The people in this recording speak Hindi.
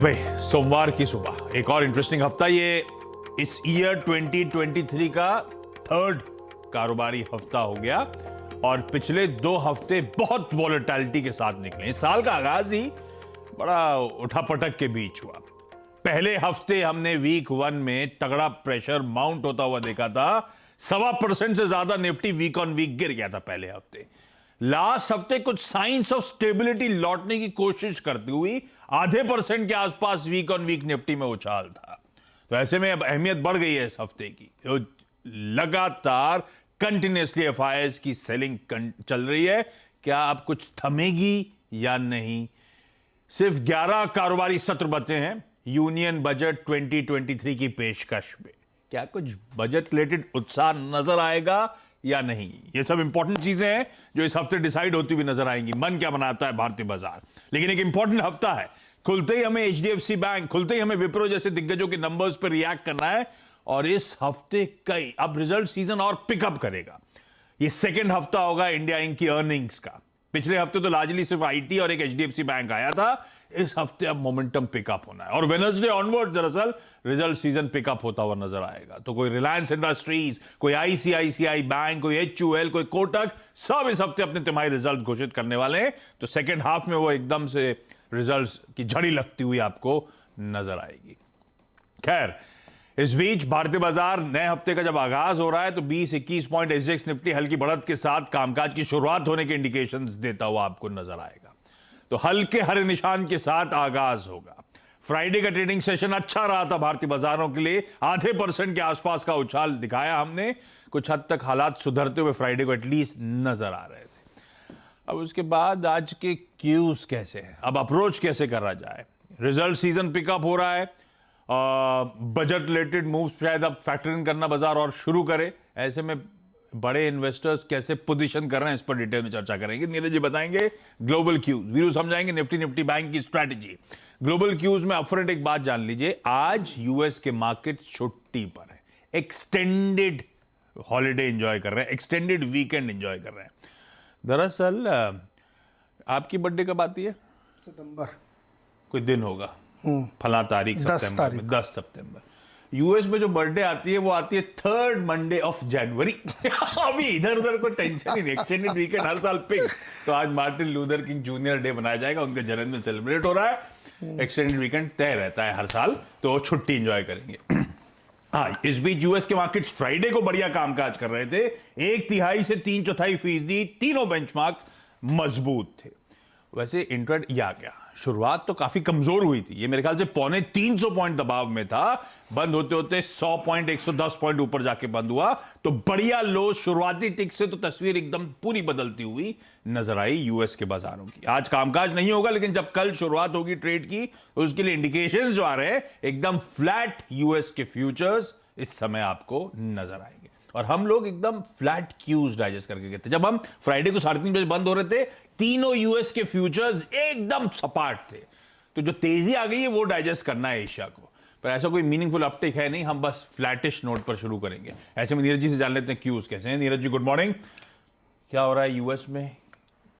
भाई सोमवार की सुबह एक और इंटरेस्टिंग हफ्ता, ये इस ईयर 2023 का थर्ड कारोबारी हफ्ता हो गया और पिछले 2 हफ्ते बहुत वॉलेटिलिटी के साथ निकले। इस साल का आगाज ही बड़ा उठापटक के बीच हुआ। पहले हफ्ते हमने वीक 1 में तगड़ा प्रेशर माउंट होता हुआ देखा था। 1.25% से ज्यादा निफ्टी वीक ऑन वीक गिर गया था पहले हफ्ते। लास्ट हफ्ते कुछ साइंस ऑफ स्टेबिलिटी लौटने की कोशिश करती हुई 0.5% के आसपास वीक ऑन वीक निफ्टी में उछाल था। तो ऐसे में अब अहमियत बढ़ गई है इस हफ्ते की। तो लगातार कंटिन्यूसली एफआईआईज की सेलिंग चल रही है। क्या अब कुछ थमेगी या नहीं? सिर्फ 11 कारोबारी सत्र बचे हैं यूनियन बजट 2023 की पेशकश में। क्या कुछ बजट रिलेटेड उत्साह नजर आएगा या नहीं? ये सब इंपॉर्टेंट चीजें हैं जो इस हफ्ते डिसाइड होती हुई नजर आएंगी। मन क्या बनाता है भारतीय बाजार। लेकिन एक इंपॉर्टेंट हफ्ता है। खुलते ही हमें एचडीएफसी बैंक, खुलते ही हमें विप्रो जैसे दिग्गजों के नंबर्स पर रिएक्ट करना है। और इस हफ्ते कई अब रिजल्ट सीजन और पिकअप करेगा। ये सेकेंड हफ्ता होगा इंडिया इंक की अर्निंग्स का। पिछले हफ्ते तो लार्जली सिर्फ आईटी और एक एचडीएफसी बैंक आया था। इस हफ्ते अब मोमेंटम पिकअप होना है और वेडनेसडे ऑनवर्ड दरअसल रिजल्ट सीजन पिकअप होता हुआ नजर आएगा। तो कोई रिलायंस इंडस्ट्रीज, कोई आईसीआईसीआई बैंक, कोई एचयूएल, कोई कोटक, सब इस हफ्ते अपने तिमाही रिजल्ट घोषित करने वाले हैं। तो सेकेंड हाफ में वो एकदम से रिजल्ट्स की झड़ी लगती हुई आपको नजर आएगी। खैर, इस बीच भारतीय बाजार नए हफ्ते का जब आगाज हो रहा है तो 20-21 पॉइंट एसजेएक्स निफ्टी हल्की बढ़त के साथ कामकाज की शुरुआत होने के इंडिकेशंस देता हुआ आपको नजर आएगा। तो हल्के हरे निशान के साथ आगाज होगा। फ्राइडे का ट्रेडिंग सेशन अच्छा रहा था भारतीय बाजारों के लिए। 0.5% के आसपास का उछाल दिखाया हमने। कुछ हद तक हालात सुधरते हुए फ्राइडे को एटलीस्ट नजर आ रहे थे। अब उसके बाद आज के क्यूज कैसे हैं, अब अप्रोच कैसे करा जाए? रिजल्ट सीजन पिकअप हो रहा है। बजट रिलेटेड मूव्स शायद अब फैक्टरिंग करना बाजार और शुरू करे। ऐसे में बड़े इन्वेस्टर्स कैसे पोजीशन कर रहे हैं इस पर डिटेल में चर्चा करेंगे। नीरज जी बताएंगे ग्लोबल क्यूज, वीरू समझाएंगे निफ्टी बैंक की स्ट्रैटेजी। ग्लोबल क्यूज में अपफ्रंट एक बात जान लीजिए, आज यूएस के मार्केट छुट्टी पर है। एक्सटेंडेड हॉलिडे एंजॉय कर रहे हैं, एक्सटेंडेड वीकेंड एंजॉय कर रहे हैं। दरअसल आपकी बर्थडे कब आती है? सितंबर कोई दिन होगा, फला तारीख 10 सितंबर में, 10 सितंबर। यूएस में जो बर्थडे आती है वो आती है 3rd मंडे ऑफ जनवरी। अभी इधर उधर को टेंशन ही नहीं, एक्सटेंडेड वीकेंड हर साल पिक। तो आज Martin Luther king junior day मनाया जाएगा, उनके जन्मदिन सेलिब्रेट हो रहा है। एक्सटेंडेड वीकेंड तय रहता है हर साल, तो छुट्टी एंजॉय करेंगे। हाँ, इस बीच यूएस के मार्केट्स फ्राइडे को बढ़िया कामकाज कर रहे थे। 1/3 से 3/4% तीनों बेंचमार्क्स मजबूत थे। वैसे इंट्राडे या क्या शुरुआत तो काफी कमजोर हुई थी। ये मेरे ख्याल से 250 पॉइंट दबाव में था। बंद होते होते 100 पॉइंट 110 पॉइंट ऊपर जाके बंद हुआ। तो बढ़िया लो शुरुआती टिक से तो तस्वीर एकदम पूरी बदलती हुई नजर आई यूएस के बाजारों की। आज कामकाज नहीं होगा, लेकिन जब कल शुरुआत होगी ट्रेड की तो उसके लिए इंडिकेशंस जो आ रहे हैं एकदम फ्लैट यूएस के फ्यूचर्स इस समय आपको नजर आएंगे। और हम लोग एकदम फ्लैट क्यूज डाइजेस्ट करके गए थे। जब हम फ्राइडे को 3:30 बजे बंद हो रहे थे, तीनों यूएस के फ्यूचर्स एकदम सपाट थे। तो जो तेजी आ गई है वो डाइजेस्ट करना है एशिया को। पर ऐसा कोई मीनिंगफुल अपटेक है नहीं, हम बस फ्लैटिश नोट पर शुरू करेंगे। ऐसे में नीरज जी से जान लेते हैं क्यूज कैसे हैं। Neeraj ji good morning. क्या हो रहा है यूएस में,